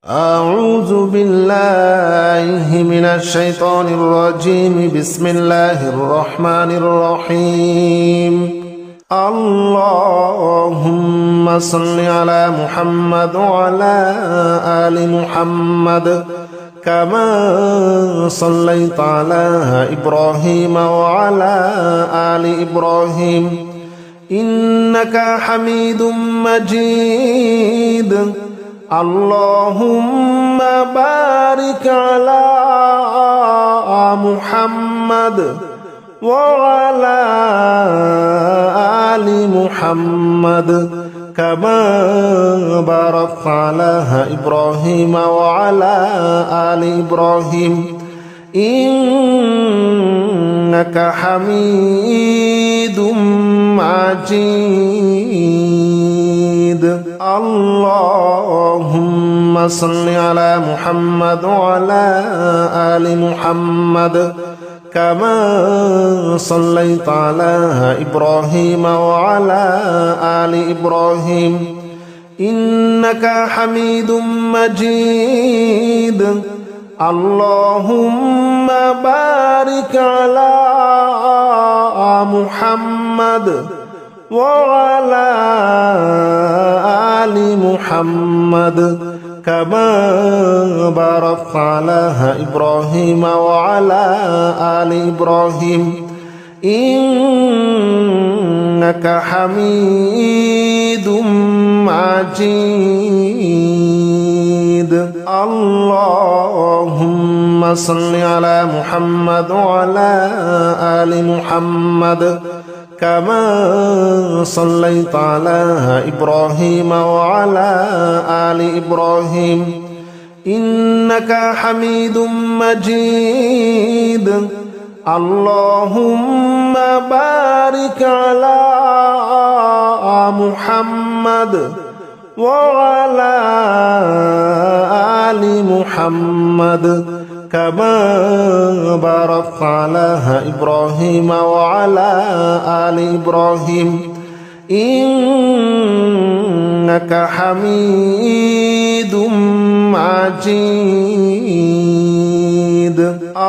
أعوذ بالله من الشيطان الرجيم. بسم الله الرحمن الرحيم. اللهم صل على محمد وعلى آل محمد كما صليت على إبراهيم وعلى آل إبراهيم إنك حميد مجيد. اللهم بارك على محمد وعلى آل محمد كما باركت على إبراهيم وعلى آل إبراهيم إنك حميد مجيد. اللهم صل على محمد وعلى آل محمد كما صليت على إبراهيم وعلى آل إبراهيم إنك حميد مجيد. اللهم بارك على محمد وعلى آل محمد كما باركت على إبراهيم وعلى آل إبراهيم إنك حميد مجيد. اللهم صل على محمد وعلى آل محمد كما صليت على إبراهيم وعلى آل إبراهيم إنك حميد مجيد. اللهم بارك على محمد وعلى آل محمد كما باركت على إبراهيم وعلى آل إبراهيم إنك حميد مجيد.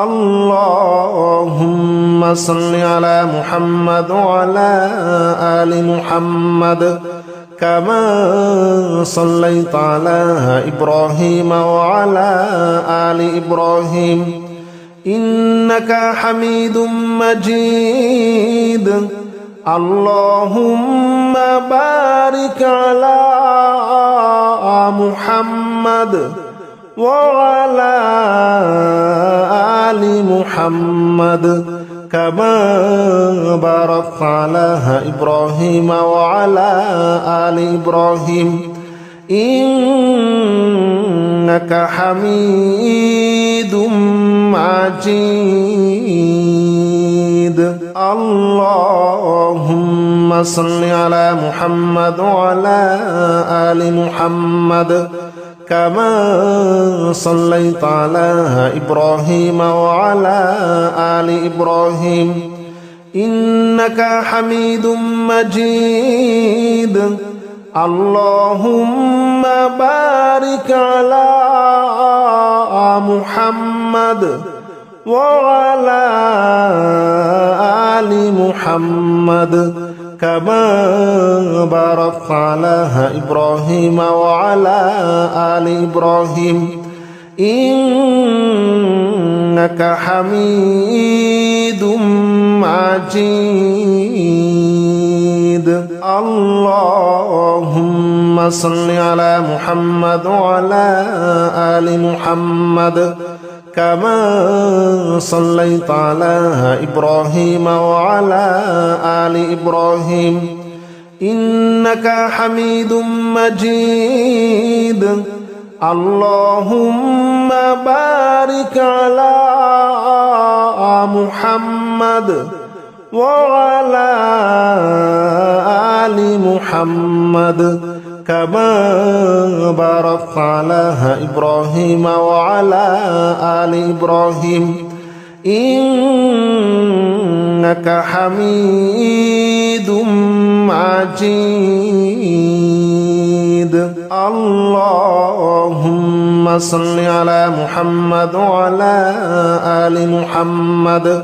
اللهم صل على محمد وعلى آل محمد كما صليت على إبراهيم وعلى آل إبراهيم إنك حميد مجيد. اللهم بارك على محمد وعلى آل محمد كما باركت على إبراهيم وعلى آل إبراهيم إنك حميد مجيد. اللهم صل على محمد وعلى آل محمد كما صليت على إبراهيم وعلى آل إبراهيم إنك حميد مجيد. اللهم بارك على محمد وعلى آل محمد كما باركت على إبراهيم وعلى آل إبراهيم إنك حميد مجيد. اللهم صل على محمد وعلى آل محمد كما صليت على إبراهيم وعلى آل إبراهيم إنك حميد مجيد. اللهم بارك على محمد وعلى آل محمد كما باركت على إبراهيم وعلى آل إبراهيم إنك حميد مجيد. اللهم صل على محمد وعلى آل محمد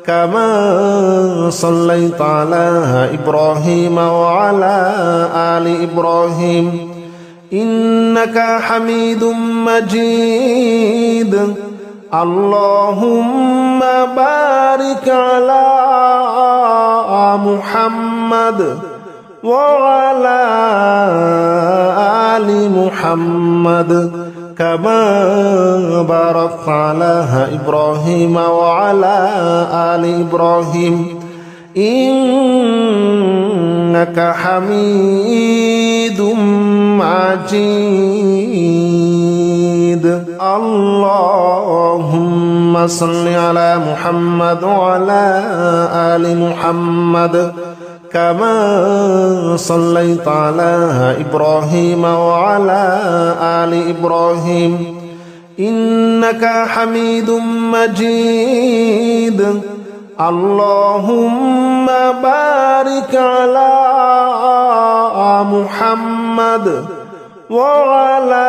كما صليت على إبراهيم وعلى آل إبراهيم إنك حميد مجيد اللهم بارك على محمد وعلى آل محمد كما باركت على إبراهيم وعلى آل إبراهيم إنك حميد مجيد اللهم صل على محمد وعلى آل محمد كما صليت على إبراهيم وعلى آل إبراهيم إنك حميد مجيد اللهم بارك على محمد وعلى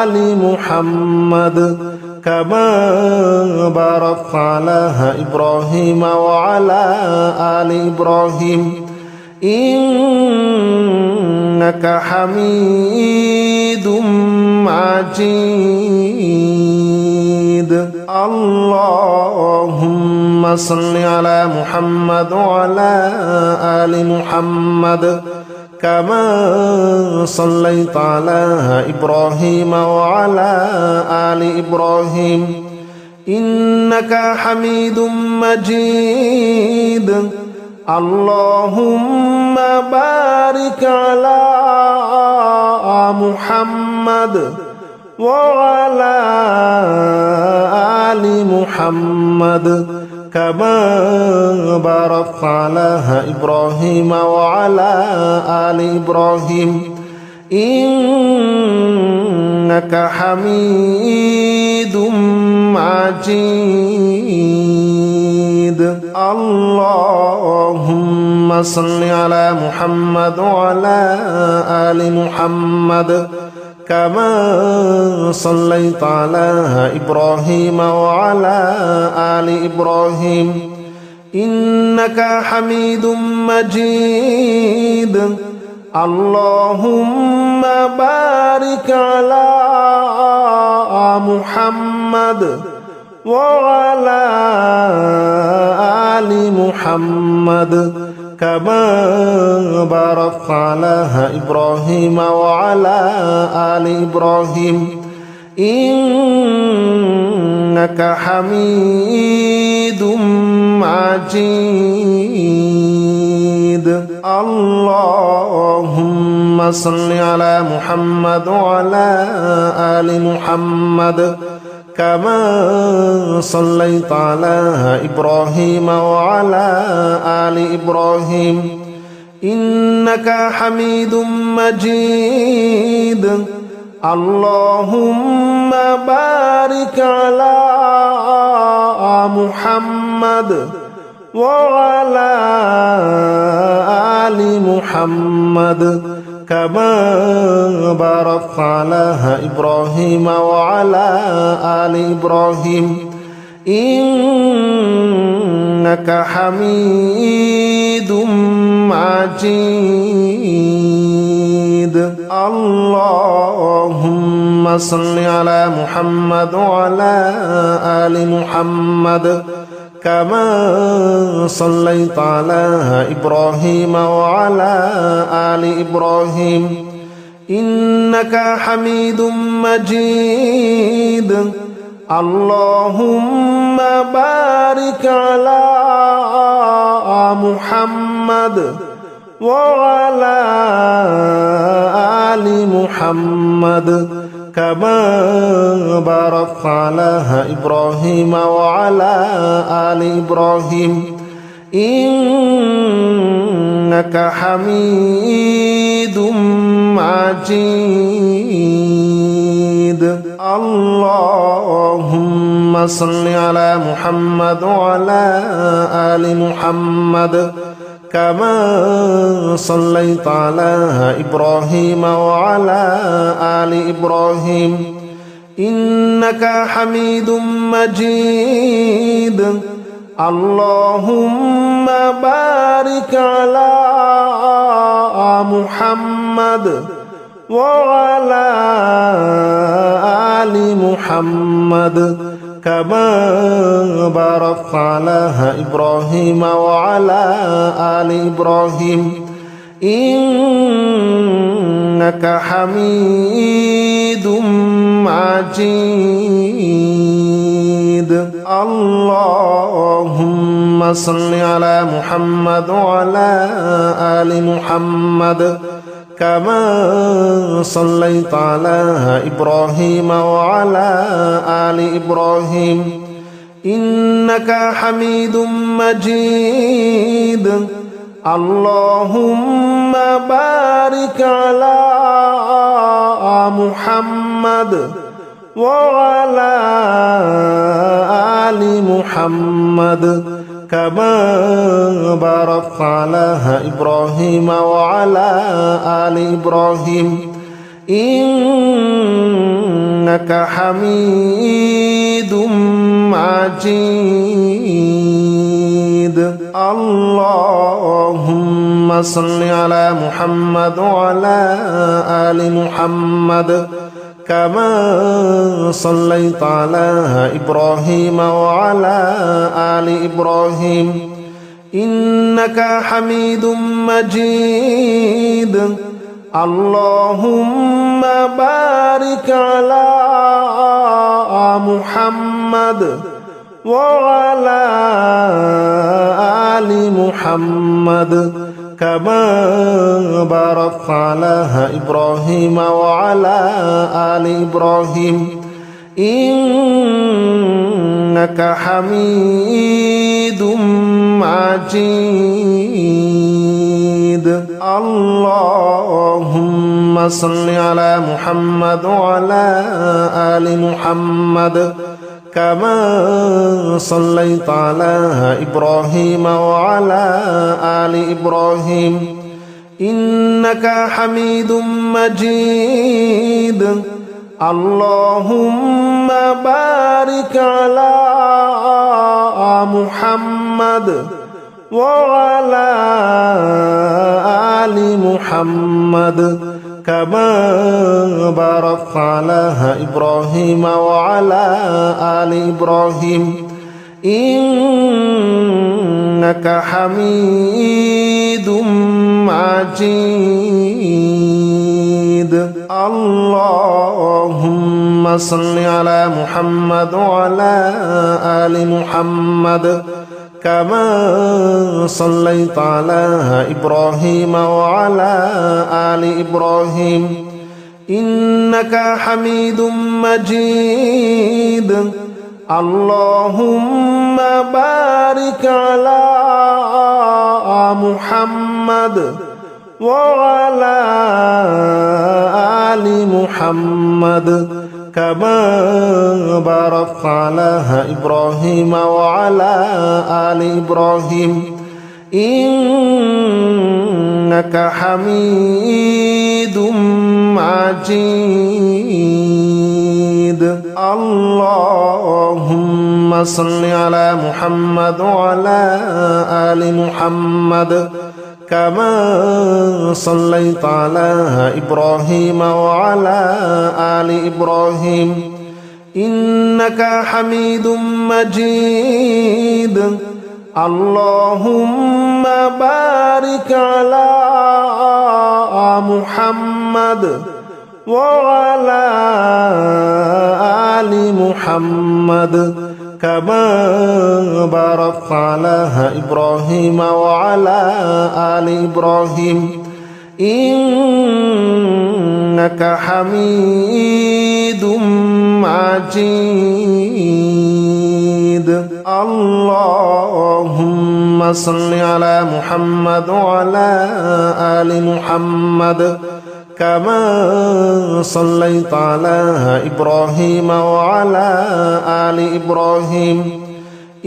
آل محمد كما باركت على إبراهيم وعلى آل إبراهيم إنك حميد مجيد اللهم صل على محمد وعلى آل محمد كما صليت على إبراهيم وعلى آل إبراهيم إنك حميد مجيد اللهم بارك على محمد وعلى آل محمد كما باركت على إبراهيم وعلى آل إبراهيم إنك حميد مجيد اللهم صل على محمد وعلى آل محمد كما صليت على إبراهيم وعلى آل إبراهيم إنك حميد مجيد اللهم بارك على محمد وعلى آل محمد كما باركت على إبراهيم وعلى آل إبراهيم إنك حميد مجيد اللهم صل على محمد وعلى آل محمد كما صليت على إبراهيم وعلى آل إبراهيم إنك حميد مجيد اللهم بارك على محمد وعلى آل محمد كما باركت على إبراهيم وعلى آل إبراهيم إنك حميد مجيد اللهم صل على محمد وعلى آل محمد كما صليت على إبراهيم وعلى آل إبراهيم إنك حميد مجيد اللهم بارك على محمد وعلى آل محمد كما باركت على إبراهيم وعلى آل إبراهيم إنك حميد مجيد اللهم صل على محمد وعلى آل محمد كما صليت على إبراهيم وعلى آل إبراهيم إنك حميد مجيد اللهم بارك على محمد وعلى آل محمد كما باركت على إبراهيم وعلى آل إبراهيم إنك حميد مجيد اللهم صل على محمد وعلى آل محمد كما صليت على إبراهيم وعلى آل إبراهيم إنك حميد مجيد اللهم بارك على محمد وعلى آل محمد كما باركت على إبراهيم وعلى آل إبراهيم إنك حميد مجيد اللهم صل على محمد وعلى آل محمد كما صليت على إبراهيم وعلى آل إبراهيم إنك حميد مجيد اللهم بارك على محمد وعلى آل محمد كما باركت على إبراهيم وعلى آل إبراهيم إنك حميد مجيد اللهم صل على محمد وعلى آل محمد كما صليت على إبراهيم وعلى آل إبراهيم إنك حميد مجيد اللهم بارك على محمد وعلى آل محمد كما باركت على إبراهيم وعلى آل إبراهيم إنك حميد مجيد اللهم صل على محمد وعلى آل محمد كما صليت على إبراهيم وعلى آل إبراهيم إنك حميد مجيد اللهم بارك على محمد وعلى آل محمد كما باركت على إبراهيم وعلى آل إبراهيم إنك حميد مجيد اللهم صل على محمد وعلى آل محمد كما صليت على إبراهيم وعلى آل إبراهيم إنك حميد مجيد اللهم بارك على محمد وعلى آل محمد كما باركت على إبراهيم وعلى آل إبراهيم إنك حميد مجيد اللهم صل على محمد وعلى آل محمد كما صليت على إبراهيم وعلى آل إبراهيم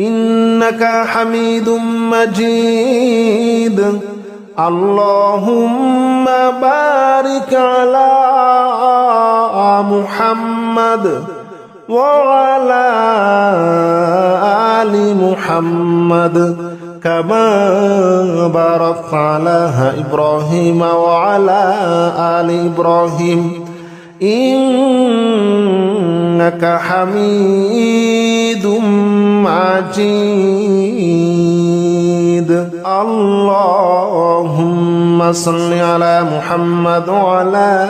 إنك حميد مجيد اللهم بارك على محمد وعلى آل محمد كما باركت على إبراهيم وعلى آل إبراهيم إنك حميد مجيد اللهم صل على محمد وعلى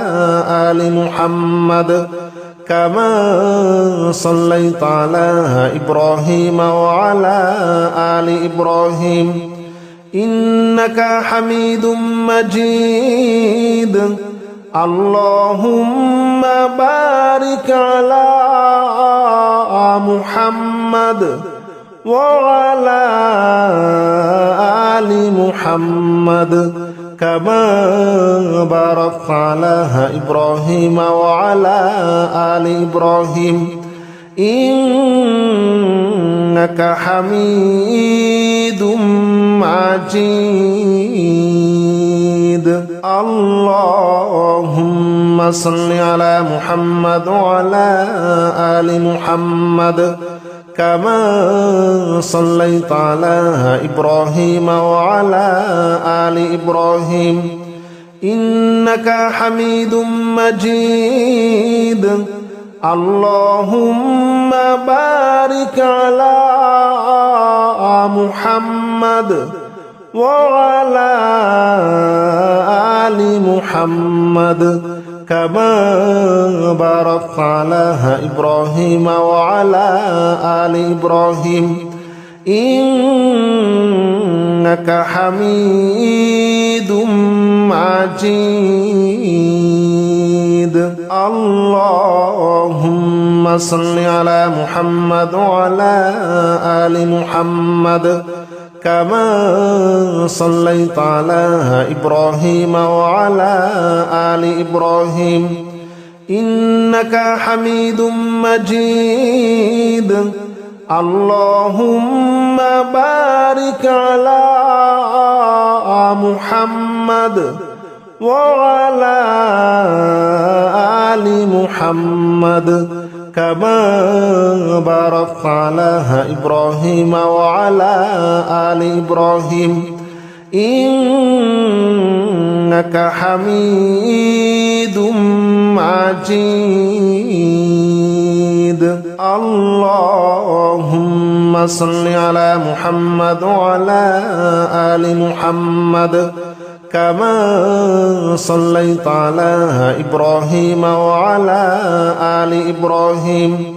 آل محمد كما صليت على إبراهيم وعلى آل إبراهيم إنك حميد مجيد اللهم بارك على محمد وعلى آل محمد كما باركت على إبراهيم وعلى آل إبراهيم إنك حميد مجيد اللهم صل على محمد وعلى آل محمد كما صليت على إبراهيم وعلى آل إبراهيم إنك حميد مجيد اللهم بارك على محمد وعلى آل محمد كما باركت على إبراهيم وعلى آل إبراهيم إنك حميد مجيد اللهم صل على محمد وعلى آل محمد كما صليت على إبراهيم وعلى آل إبراهيم إنك حميد مجيد اللهم بارك على محمد وعلى آل محمد كما باركت على إبراهيم وعلى آل إبراهيم إنك حميد مجيد اللهم صل على محمد وعلى آل محمد كما صليت على إبراهيم وعلى آل إبراهيم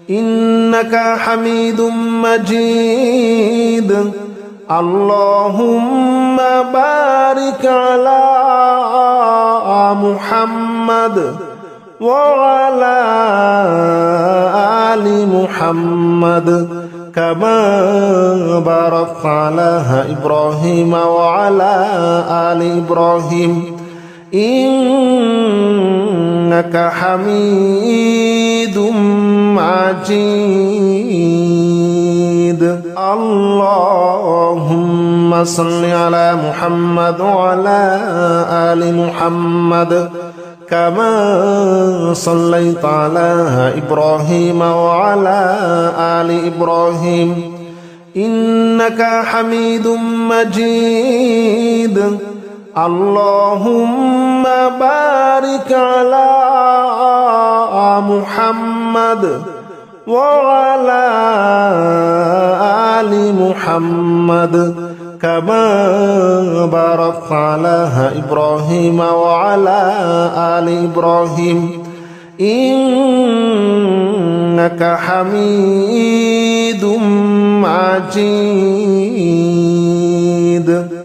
إنك حميد مجيد اللهم بارك على محمد وعلى آل محمد كما باركت على إبراهيم وعلى آل إبراهيم إنك حميد مجيد اللهم صل على محمد وعلى آل محمد كما صليت على إبراهيم وعلى آل إبراهيم إنك حميد مجيد اللهم بارك على محمد وعلى آل محمد كما باركت على إبراهيم وعلى آل إبراهيم إنك حميد مجيد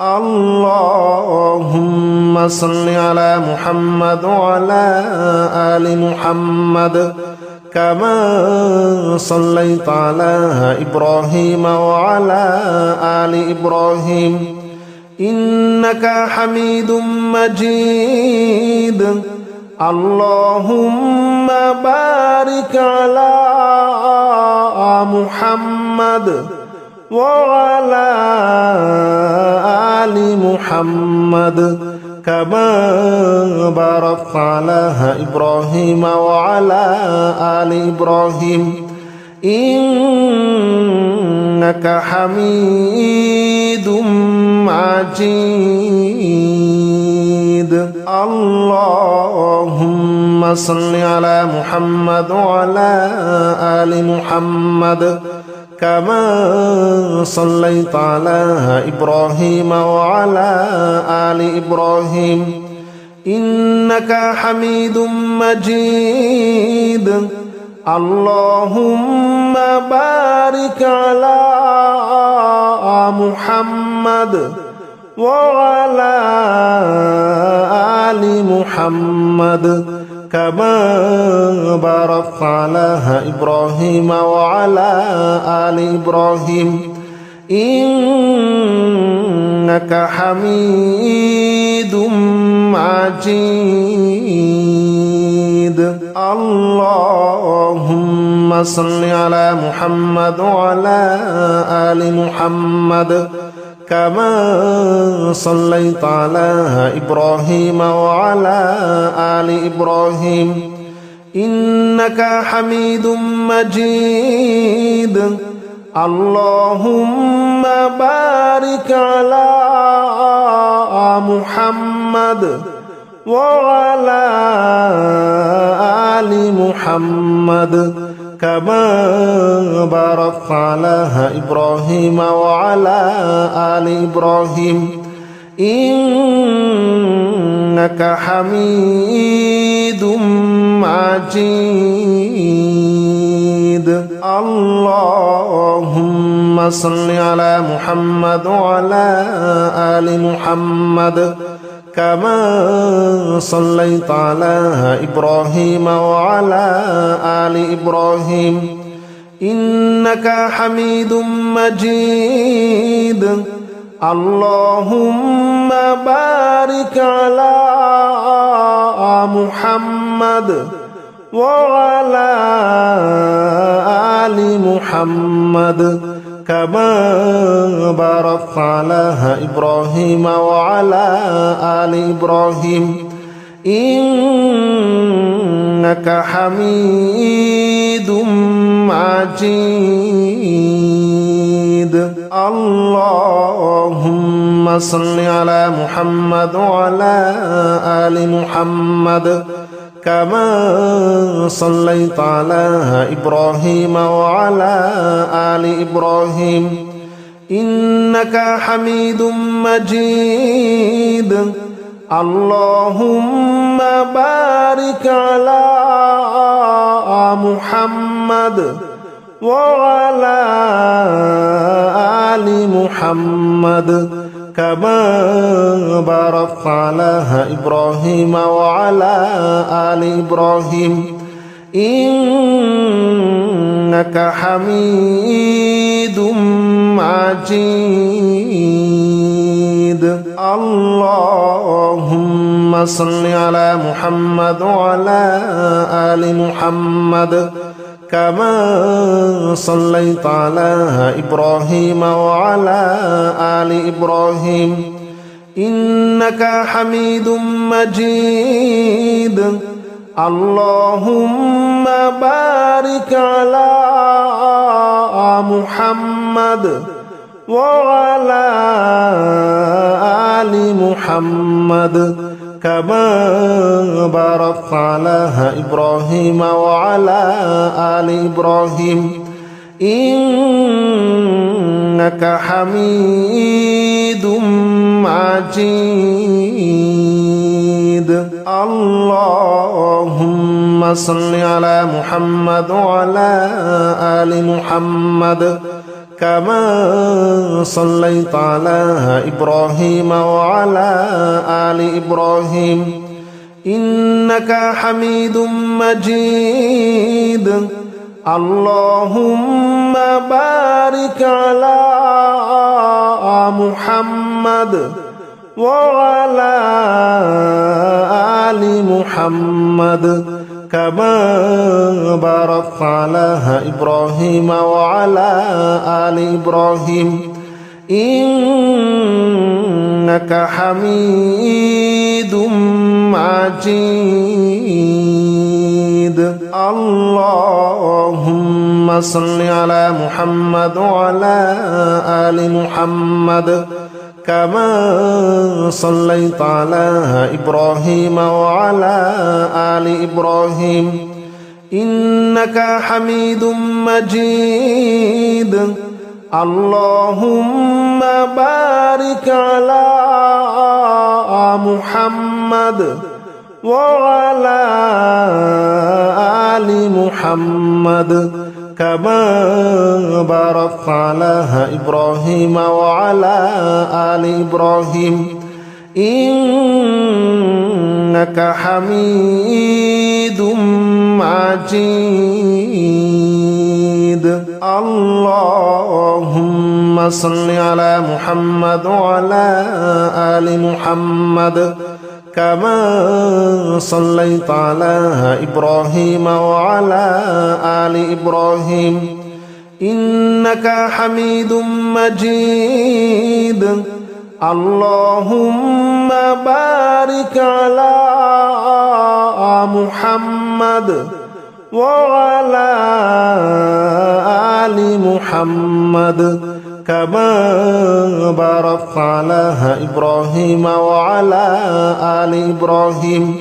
اللهم صل على محمد وعلى آل محمد كما صليت على إبراهيم وعلى آل إبراهيم إنك حميد مجيد اللهم بارك على محمد وعلى آل محمد كما باركت على إبراهيم وعلى آل إبراهيم إنك حميد مجيد. اللهم صل على محمد وعلى آل محمد كما صليت على إبراهيم وعلى آل إبراهيم إنك حميد مجيد. اللهم بارك على محمد وعلى آل محمد كما باركت على إبراهيم وعلى آل إبراهيم إنك حميد مجيد. اللهم صل على محمد وعلى آل محمد كما صليت على إبراهيم وعلى آل إبراهيم إنك حميد مجيد. اللهم بارك على محمد وعلى آل محمد كما باركت على إبراهيم وعلى آل إبراهيم إنك حميد مجيد. اللهم صل على محمد وعلى آل محمد كما صليت على إبراهيم وعلى آل إبراهيم إنك حميد مجيد. اللهم بارك على محمد وعلى آل محمد كما باركت على إبراهيم وعلى آل إبراهيم إنك حميد مجيد. اللهم صل على محمد وعلى آل محمد كما صليت على إبراهيم وعلى آل إبراهيم إنك حميد مجيد. اللهم بارك على محمد وعلى آل محمد كما باركت على إبراهيم وعلى آل إبراهيم إنك حميد مجيد. اللهم صل على محمد وعلى آل محمد كما صليت على إبراهيم وعلى آل إبراهيم إنك حميد مجيد. اللهم بارك على محمد وعلى آل محمد كما باركت على إبراهيم وعلى آل إبراهيم إنك حميد مجيد. اللهم صل على محمد وعلى آل محمد كما صليت على إبراهيم وعلى آل إبراهيم إنك حميد مجيد. اللهم بارك على محمد وعلى آل محمد كما باركت على إبراهيم وعلى آل إبراهيم إنك حميد مجيد اللهم صل على محمد وعلى آل محمد كما صليت على إبراهيم وعلى آل إبراهيم إنك حميد مجيد اللهم بارك على محمد وعلى آل محمد كما باركت على إبراهيم وعلى آل إبراهيم إنك حميد مجيد اللهم صل على محمد وعلى آل محمد كما صليت على إبراهيم وعلى آل إبراهيم إنك حميد مجيد اللهم بارك على محمد وعلى آل محمد كما باركت على إبراهيم وعلى آل إبراهيم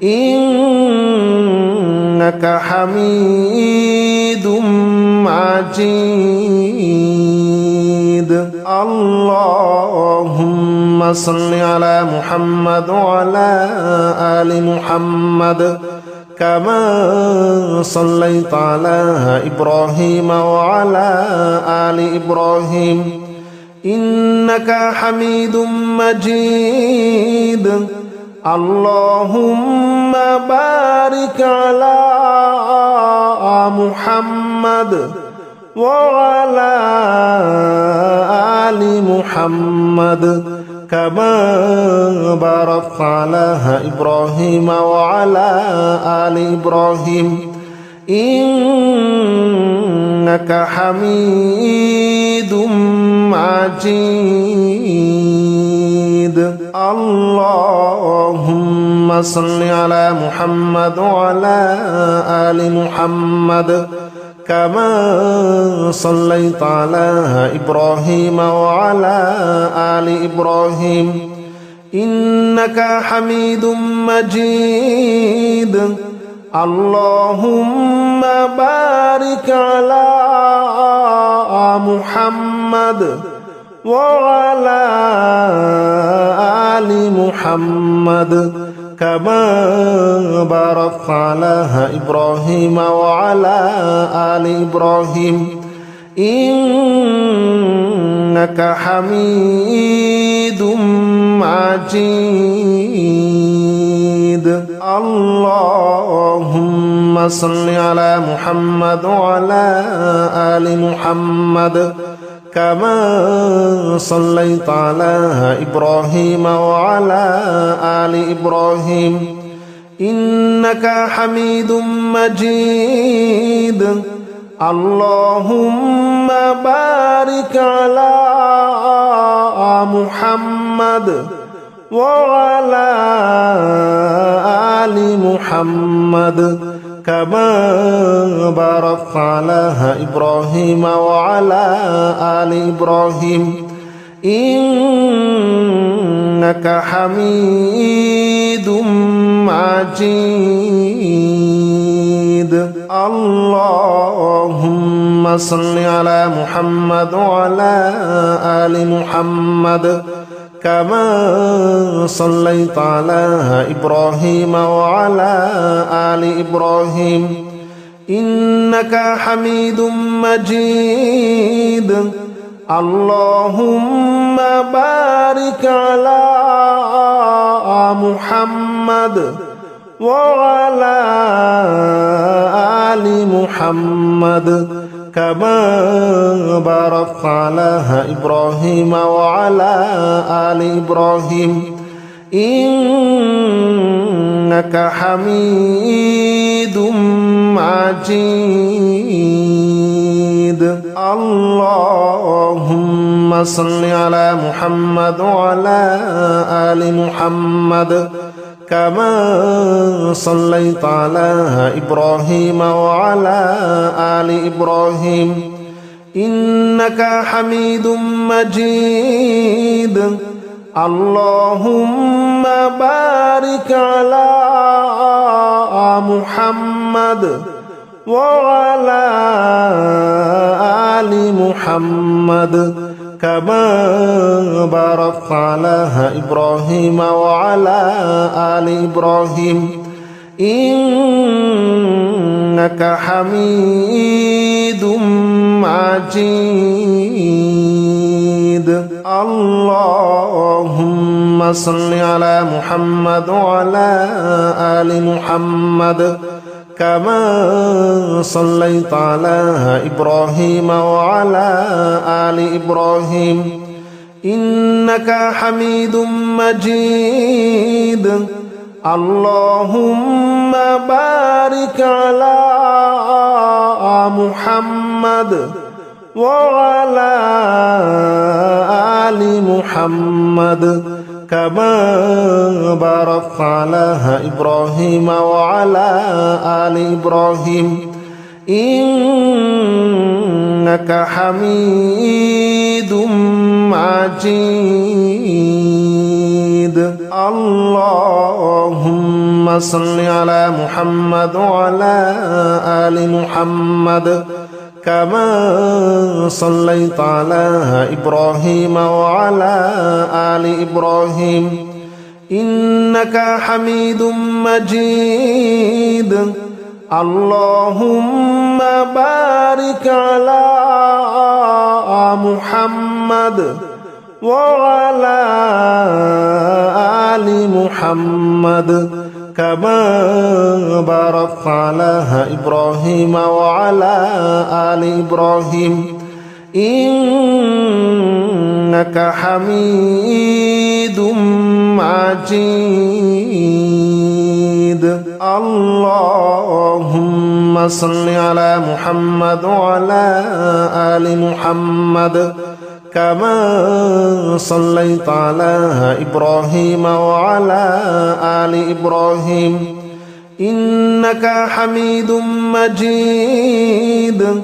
إنك حميد مجيد اللهم صل على محمد وعلى آل محمد كما صليت على إبراهيم وعلى آل إبراهيم إنك حميد مجيد اللهم بارك على محمد وعلى آل محمد كما باركت على إبراهيم وعلى آل إبراهيم إنك حميد مجيد اللهم صل على محمد وعلى آل محمد كما صليت على إبراهيم وعلى آل إبراهيم إنك حميد مجيد اللهم بارك على محمد وعلى آل محمد كما باركت على إبراهيم وعلى آل إبراهيم إنك حميد مجيد اللهم صل على محمد وعلى آل محمد كما صليت على إبراهيم وعلى آل إبراهيم إنك حميد مجيد اللهم بارك على محمد وعلى آل محمد كما باركت على إبراهيم وعلى آل إبراهيم إنك حميد مجيد اللهم صل على محمد وعلى آل محمد كما صليت على إبراهيم وعلى آل إبراهيم إنك حميد مجيد اللهم بارك على محمد وعلى آل محمد كما باركت على إبراهيم وعلى آل إبراهيم إنك حميد مجيد اللهم صل على محمد وعلى آل محمد كما صليت على إبراهيم وعلى آل إبراهيم إنك حميد مجيد اللهم بارك على محمد وعلى آل محمد كما باركت على إبراهيم وعلى آل إبراهيم إنك حميد مجيد اللهم صل على محمد وعلى آل محمد كما صليت على إبراهيم وعلى آل إبراهيم إنك حميد مجيد اللهم بارك على محمد وعلى آل محمد كما باركت على إبراهيم وعلى آل إبراهيم إنك حميد مجيد اللهم صل على محمد وعلى آل محمد كما صليت على إبراهيم وعلى آل إبراهيم إنك حميد مجيد اللهم بارك على محمد وعلى آل محمد كما باركت على إبراهيم وعلى آل إبراهيم إنك حميد مجيد اللهم صل على محمد وعلى آل محمد كما صليت على إبراهيم وعلى آل إبراهيم إنك حميد مجيد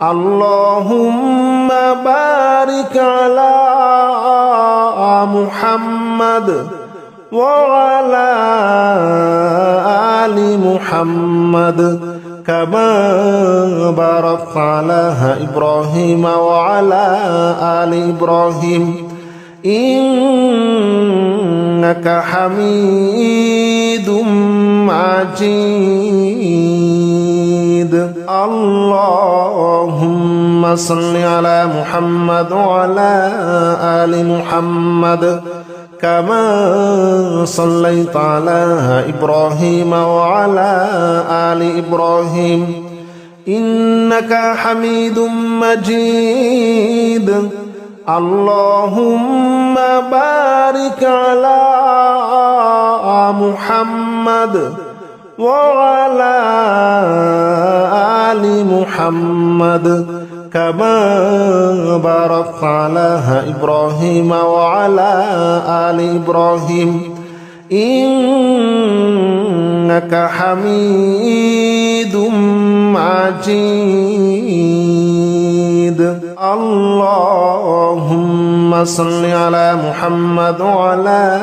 اللهم بارك على محمد وعلى آل محمد كما باركت على إبراهيم وعلى آل إبراهيم إنك حميد مجيد اللهم صل على محمد وعلى آل محمد كما صليت على إبراهيم وعلى آل إبراهيم إنك حميد مجيد اللهم بارك على محمد وعلى آل محمد كما باركت على إبراهيم وعلى آل إبراهيم إنك حميد مجيد اللهم صل على محمد وعلى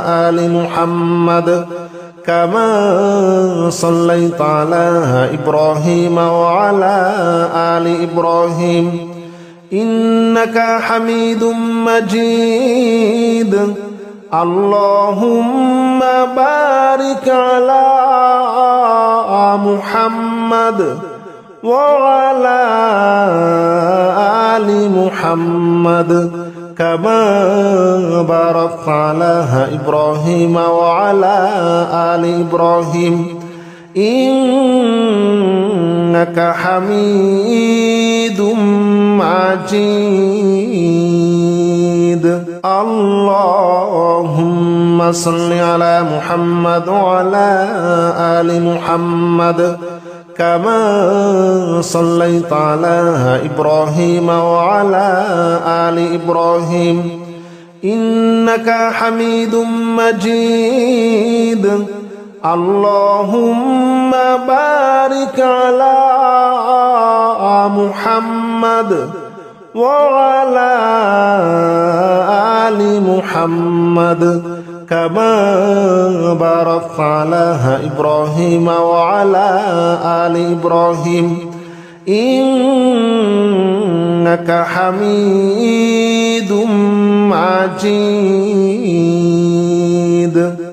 آل محمد كما صليت على إبراهيم وعلى آل إبراهيم إنك حميد مجيد اللهم بارك على محمد وعلى آل محمد كما باركت على إبراهيم وعلى آل إبراهيم إنك حميد مجيد اللهم صل على محمد وعلى آل محمد كما صليت على إبراهيم وعلى آل إبراهيم إنك حميد مجيد اللهم بارك على محمد وعلى آل محمد كما باركت على إبراهيم وعلى آل إبراهيم إنك حميد مجيد